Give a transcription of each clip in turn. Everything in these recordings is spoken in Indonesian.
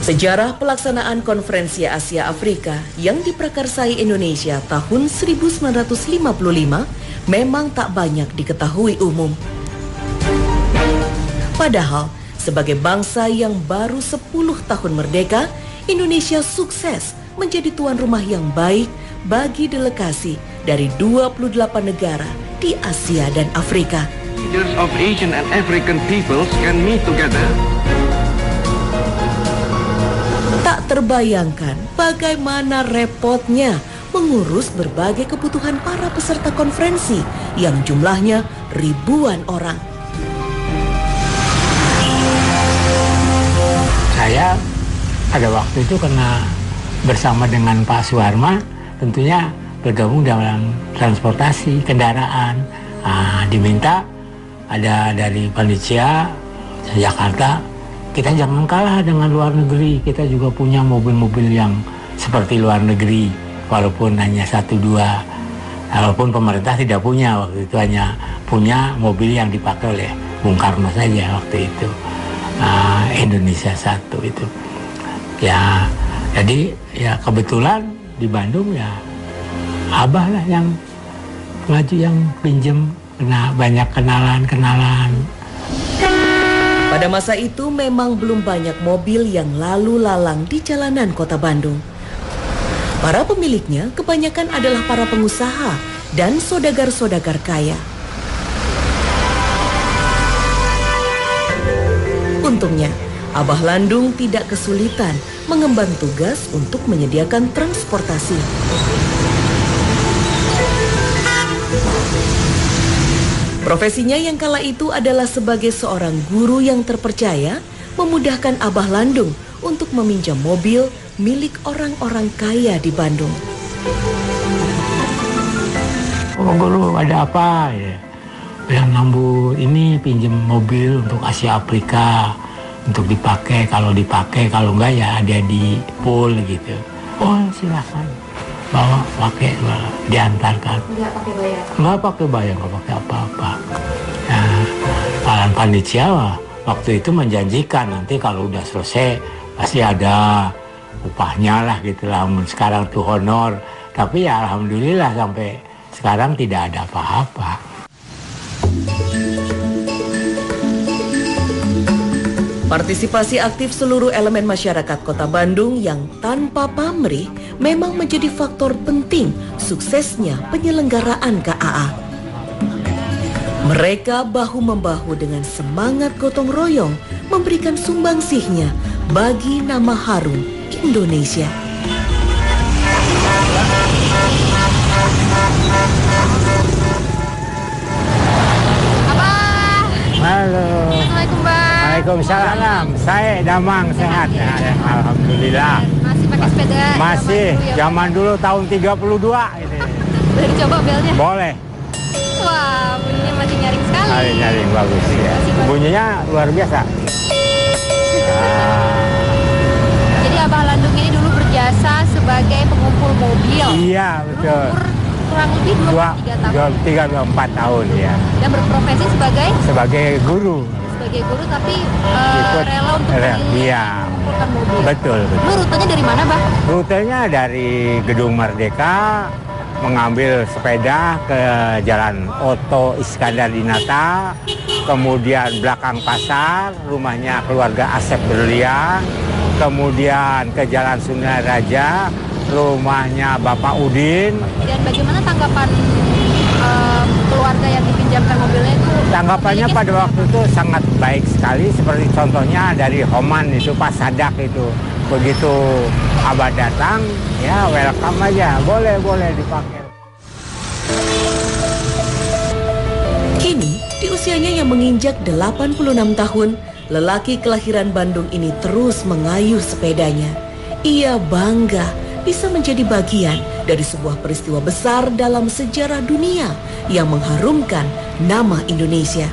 Sejarah pelaksanaan Konferensi Asia Afrika yang diprakarsai Indonesia tahun 1955 memang tak banyak diketahui umum. Padahal, sebagai bangsa yang baru 10 tahun merdeka, Indonesia sukses menjadi tuan rumah yang baik bagi delegasi dari 28 negara di Asia dan Afrika. Leaders of Asian and African peoples can meet together. Tak terbayangkan bagaimana repotnya mengurus berbagai kebutuhan para peserta konferensi yang jumlahnya ribuan orang. Saya pada waktu itu karena bersama dengan Pak Suharma tentunya bergabung dalam transportasi kendaraan. Diminta ada dari panitia Jakarta, kita jangan kalah dengan luar negeri, kita juga punya mobil-mobil yang seperti luar negeri, walaupun hanya 1-2, walaupun pemerintah tidak punya, waktu itu hanya punya mobil yang dipakai oleh Bung Karno saja waktu itu, Indonesia 1 itu. Ya, jadi ya kebetulan di Bandung ya Abah lah yang maju, yang pinjem, banyak kenalan. Pada masa itu memang belum banyak mobil yang lalu lalang di jalanan kota Bandung. Para pemiliknya kebanyakan adalah para pengusaha dan saudagar-saudagar kaya. Untungnya, Abah Landung tidak kesulitan mengemban tugas untuk menyediakan transportasi. Profesinya yang kala itu adalah sebagai seorang guru yang terpercaya, memudahkan Abah Landung untuk meminjam mobil milik orang-orang kaya di Bandung. Oh guru, ada apa ya? Yang Nambu ini pinjam mobil untuk Asia Afrika, untuk dipakai, kalau enggak ya ada di pool gitu. Oh silakan, bawa, pakai, diantarkan. Nggak pakai bayar, nggak pakai apa-apa. Nah, panitia waktu itu menjanjikan nanti kalau udah selesai pasti ada upahnya lah gitu lah. Sekarang tuh honor, tapi ya alhamdulillah sampai sekarang tidak ada apa-apa. Partisipasi aktif seluruh elemen masyarakat Kota Bandung yang tanpa pamrih memang menjadi faktor penting suksesnya penyelenggaraan KAA. Mereka bahu-membahu dengan semangat gotong royong memberikan sumbangsihnya bagi nama harum Indonesia. Halo. Assalamualaikum Bang. Waalaikumsalam. Saya Damang sehat ya. Alhamdulillah. Masih pakai sepeda? Masih. Zaman dulu tahun 32 ini. Boleh dicoba belnya? Boleh. Wah, bunyinya masih nyaring sekali. Nyaring bagus ya. Bunyinya luar biasa. Jadi Abah Landung ini dulu berjasa sebagai pengumpul mobil. Iya, betul. Umur kurang lebih 23-24 tahun ya. Dan berprofesi sebagai guru. Sebagai guru tapi rela untuk mengumpulkan mobil. Betul. Lu rutenya dari mana, Bah? Rutenya dari Gedung Merdeka, mengambil sepeda ke Jalan Oto Iskandar Dinata, kemudian belakang pasar, rumahnya keluarga Asep Berlian, kemudian ke Jalan Sungai Raja, rumahnya Bapak Udin. Dan bagaimana tanggapan keluarga yang dipinjamkan mobilnya itu? Tanggapannya pada waktu itu sangat baik sekali, seperti contohnya dari Homan itu, Pak Sadak itu. Begitu Abah datang, ya welcome aja, boleh dipakai. Kini, di usianya yang menginjak 86 tahun, lelaki kelahiran Bandung ini terus mengayuh sepedanya. Ia bangga bisa menjadi bagian dari sebuah peristiwa besar dalam sejarah dunia yang mengharumkan nama Indonesia.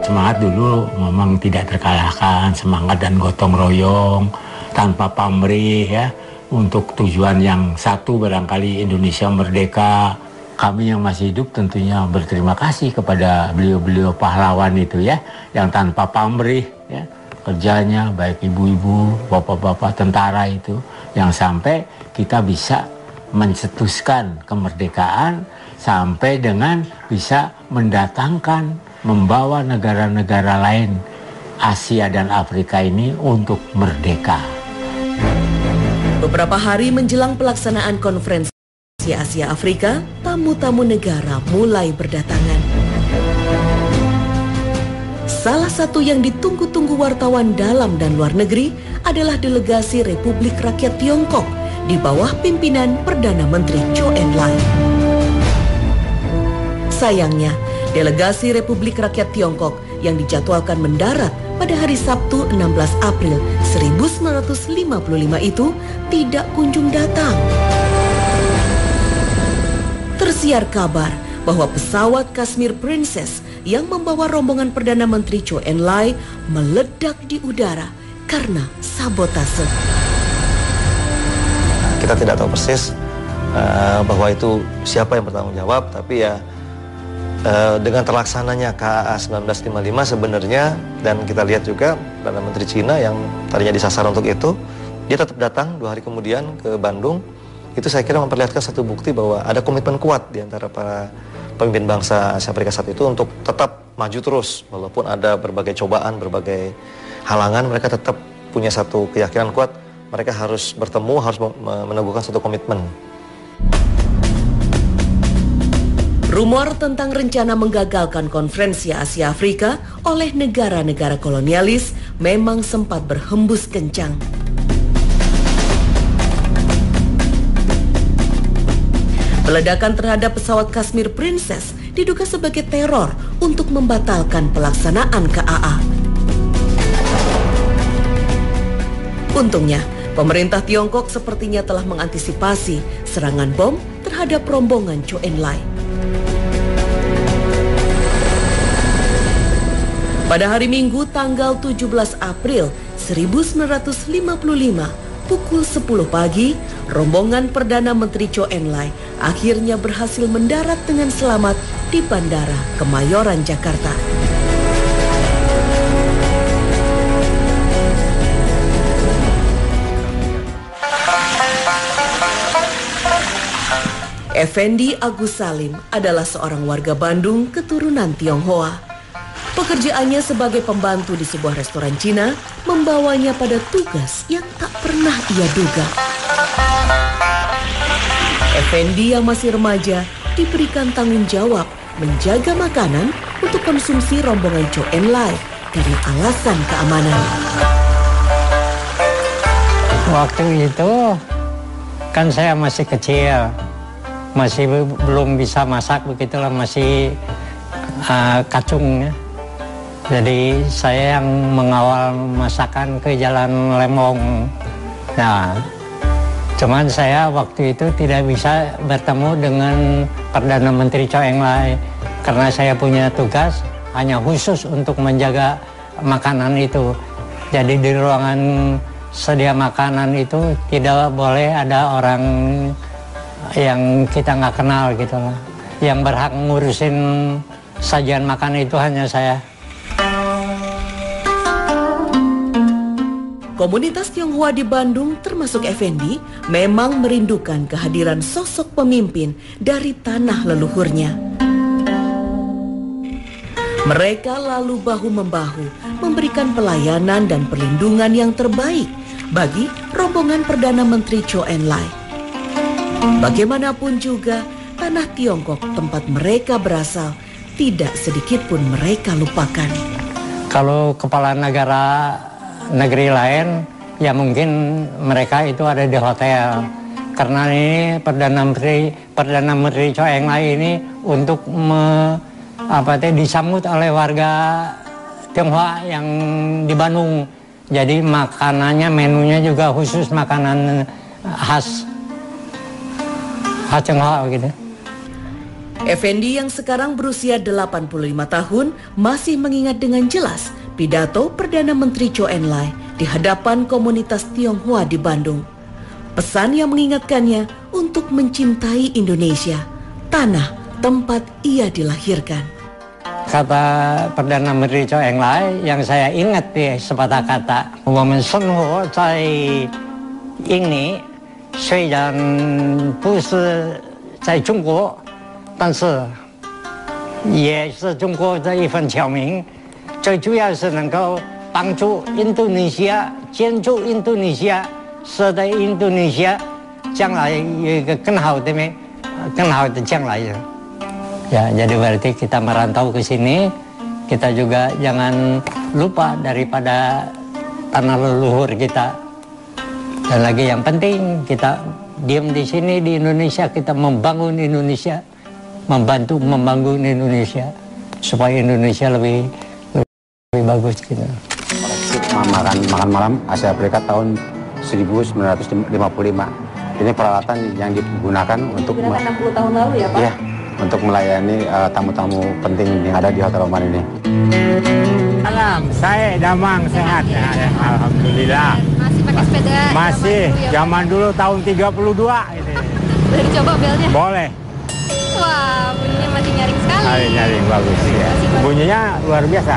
Semangat dulu memang tidak terkalahkan, semangat dan gotong royong, tanpa pamrih ya, untuk tujuan yang satu, barangkali Indonesia merdeka. Kami yang masih hidup tentunya berterima kasih kepada beliau-beliau pahlawan itu ya, yang tanpa pamrih ya, kerjanya, baik ibu-ibu, bapak-bapak tentara itu, yang sampai kita bisa mencetuskan kemerdekaan sampai dengan bisa mendatangkan, membawa negara-negara lain Asia dan Afrika ini untuk merdeka. Beberapa hari menjelang pelaksanaan konferensi Asia Afrika, tamu-tamu negara mulai berdatangan. Salah satu yang ditunggu-tunggu wartawan dalam dan luar negeri adalah delegasi Republik Rakyat Tiongkok di bawah pimpinan Perdana Menteri Zhou Enlai. Sayangnya, delegasi Republik Rakyat Tiongkok yang dijadwalkan mendarat pada hari Sabtu 16 April 1955 itu tidak kunjung datang. Tersiar kabar bahwa pesawat Kashmir Princess yang membawa rombongan Perdana Menteri Zhou Enlai meledak di udara karena sabotase. Kita tidak tahu persis bahwa itu siapa yang bertanggung jawab, tapi ya dengan terlaksananya KAA 1955 sebenarnya, dan kita lihat juga Perdana Menteri Cina yang tadinya disasar untuk itu, dia tetap datang 2 hari kemudian ke Bandung. Itu saya kira memperlihatkan satu bukti bahwa ada komitmen kuat di antara para pemimpin bangsa Asia Afrika saat itu untuk tetap maju terus. Walaupun ada berbagai cobaan, berbagai halangan, mereka tetap punya satu keyakinan kuat. Mereka harus bertemu, harus meneguhkan satu komitmen. Rumor tentang rencana menggagalkan konferensi Asia Afrika oleh negara-negara kolonialis memang sempat berhembus kencang. Peledakan terhadap pesawat Kashmir Princess diduga sebagai teror untuk membatalkan pelaksanaan KAA. Untungnya, pemerintah Tiongkok sepertinya telah mengantisipasi serangan bom terhadap rombongan Zhou Enlai. Pada hari Minggu tanggal 17 April 1955, pukul 10 pagi, rombongan Perdana Menteri Zhou Enlai akhirnya berhasil mendarat dengan selamat di Bandara Kemayoran, Jakarta. Effendi Agus Salim adalah seorang warga Bandung keturunan Tionghoa. Pekerjaannya sebagai pembantu di sebuah restoran Cina membawanya pada tugas yang tak pernah ia duga. Effendi yang masih remaja diberikan tanggung jawab menjaga makanan untuk konsumsi rombongan Zhou Enlai karena alasan keamanan. Waktu itu kan saya masih kecil, masih belum bisa masak, begitulah, masih kacung ya. Jadi saya yang mengawal masakan ke Jalan Lembong. Nah, cuman saya waktu itu tidak bisa bertemu dengan Perdana Menteri Zhou Enlai karena saya punya tugas hanya khusus untuk menjaga makanan itu. Jadi di ruangan sedia makanan itu tidak boleh ada orang yang kita nggak kenal gitu lah. Yang berhak ngurusin sajian makan itu hanya saya. Komunitas Tionghoa di Bandung termasuk Effendi memang merindukan kehadiran sosok pemimpin dari tanah leluhurnya. Mereka lalu bahu-membahu memberikan pelayanan dan perlindungan yang terbaik bagi rombongan Perdana Menteri Zhou Enlai. Bagaimanapun juga, tanah Tiongkok tempat mereka berasal tidak sedikit pun mereka lupakan. Kalau kepala negeri lain, ya mungkin mereka itu ada di hotel. Karena ini Perdana Menteri Zhou Enlai ini untuk disambut oleh warga Tionghoa yang di Bandung. Jadi makanannya, menunya juga khusus makanan khas Tionghoa gitu. Effendi yang sekarang berusia 85 tahun masih mengingat dengan jelas pidato Perdana Menteri Zhou Enlai di hadapan komunitas Tionghoa di Bandung. Pesan yang mengingatkannya untuk mencintai Indonesia, tanah tempat ia dilahirkan. Kata Perdana Menteri Zhou Enlai yang saya ingat di sepatah kata, 我们生活在印尼，虽然不是在中国，但是也是中国的一份侨民。最主要是能够帮助印度尼西亚，建筑印度尼西亚，使得印度尼西亚将来有一个更好的将来。Ya, jadi berarti kita merantau ke sini, kita juga jangan lupa daripada tanah leluhur kita. Dan lagi yang penting, kita diam di sini di Indonesia, kita membangun Indonesia, membantu membangun Indonesia supaya Indonesia lebih bagus gitu. Makan malam Asia Afrika tahun 1955. Ini peralatan yang digunakan untuk 60 tahun lalu ya Pak? Iya, untuk melayani tamu-tamu penting yang ada di Hotel Oman ini. Salam, saya Damang sehat ya, alhamdulillah. Masih pakai sepeda? Masih, zaman dulu tahun 32 ini. Boleh dicoba belnya? Boleh. Wah, bunyinya masih nyaring sekali. Nyaring bagus ya. Bunyinya luar biasa.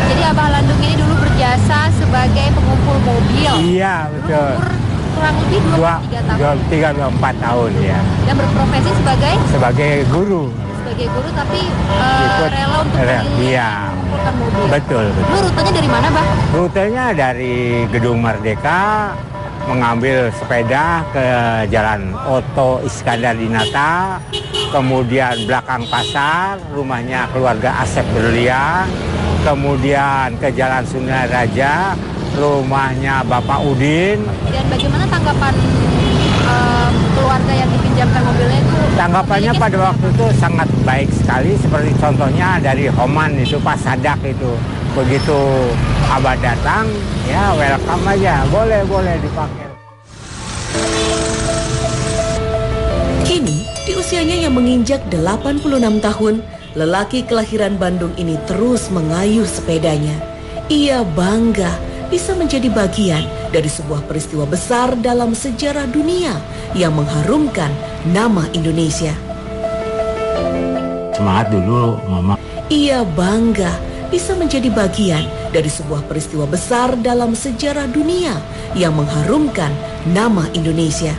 Jadi Abah Landung ini dulu berjasa sebagai pengumpul mobil. Iya, betul. Kurang lebih 24 tahun ya. Dan berprofesi sebagai guru. Sebagai guru tapi rela untuk mengumpulkan mobil. Betul. Lu rutenya dari mana, Bah? Rutenya dari Gedung Merdeka, mengambil sepeda ke Jalan Oto Iskandar Dinata, kemudian belakang pasar, rumahnya keluarga Asep Berlian, kemudian ke Jalan Sungai Raja, rumahnya Bapak Udin. Dan bagaimana tanggapan keluarga yang dipinjamkan mobilnya itu? Tanggapannya pada waktu itu sangat baik sekali, seperti contohnya dari Homan itu, Pak Sadak itu. Begitu Abah datang, ya welcome aja, boleh dipakai. Kini, di usianya yang menginjak 86 tahun, lelaki kelahiran Bandung ini terus mengayuh sepedanya. Ia bangga bisa menjadi bagian dari sebuah peristiwa besar dalam sejarah dunia yang mengharumkan nama Indonesia. Semangat dulu, Mama. Ia bangga bisa menjadi bagian dari sebuah peristiwa besar dalam sejarah dunia yang mengharumkan nama Indonesia.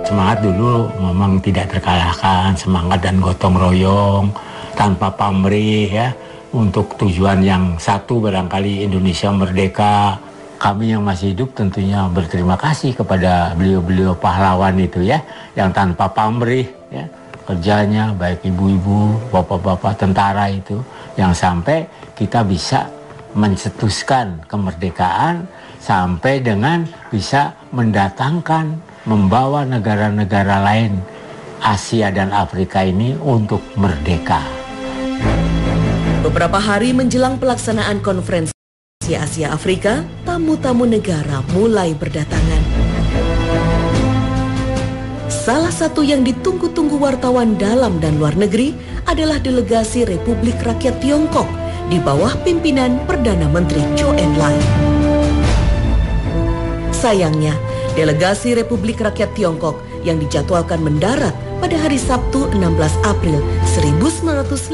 Semangat dulu memang tidak terkalahkan, semangat dan gotong royong tanpa pamrih ya, untuk tujuan yang satu, barangkali Indonesia merdeka. Kami yang masih hidup tentunya berterima kasih kepada beliau-beliau pahlawan itu ya, yang tanpa pamrih ya, kerjanya baik ibu-ibu, bapak-bapak tentara itu, yang sampai kita bisa mencetuskan kemerdekaan sampai dengan bisa mendatangkan, membawa negara-negara lain Asia dan Afrika ini untuk merdeka. Beberapa hari menjelang pelaksanaan konferensi Asia Afrika, tamu-tamu negara mulai berdatangan. Salah satu yang ditunggu-tunggu wartawan dalam dan luar negeri adalah delegasi Republik Rakyat Tiongkok di bawah pimpinan Perdana Menteri Zhou Enlai. Sayangnya, delegasi Republik Rakyat Tiongkok yang dijadwalkan mendarat pada hari Sabtu 16 April 1955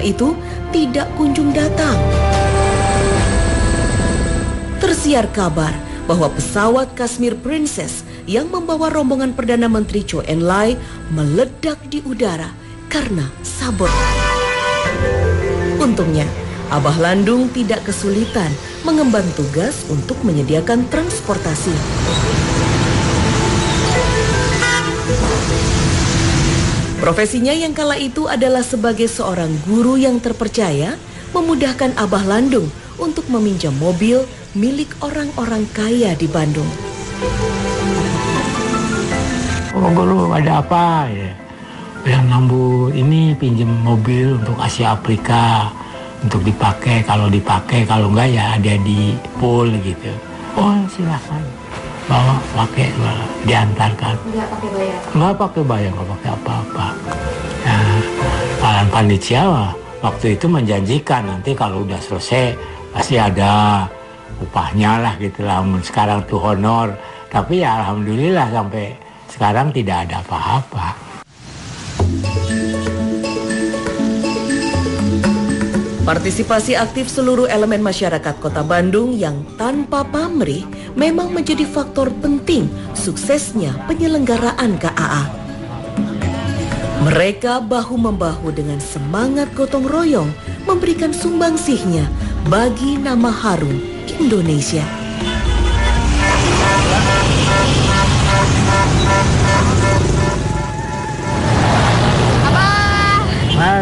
itu tidak kunjung datang. Tersiar kabar bahwa pesawat Kashmir Princess yang membawa rombongan Perdana Menteri Zhou Enlai meledak di udara karena sabot. Untungnya, Abah Landung tidak kesulitan mengemban tugas untuk menyediakan transportasi. Profesinya yang kala itu adalah sebagai seorang guru yang terpercaya, memudahkan Abah Landung untuk meminjam mobil milik orang-orang kaya di Bandung. Oh guru, ada apa ya? Yang Nambu ini pinjam mobil untuk Asia Afrika, untuk dipakai, kalau dipakai, kalau enggak ya ada di pool gitu. Oh silakan, bawa, pakai, diantarkan. Nggak pakai bayar? Nggak pakai bayar, nggak pakai apa-apa. Nah, panitia waktu itu menjanjikan nanti kalau udah selesai pasti ada upahnya lah gitu lah. Sekarang tuh honor, tapi ya alhamdulillah sampai sekarang tidak ada apa-apa. Partisipasi aktif seluruh elemen masyarakat Kota Bandung yang tanpa pamrih memang menjadi faktor penting suksesnya penyelenggaraan KAA. Mereka bahu-membahu dengan semangat gotong royong memberikan sumbangsihnya bagi nama harum Indonesia. Abah.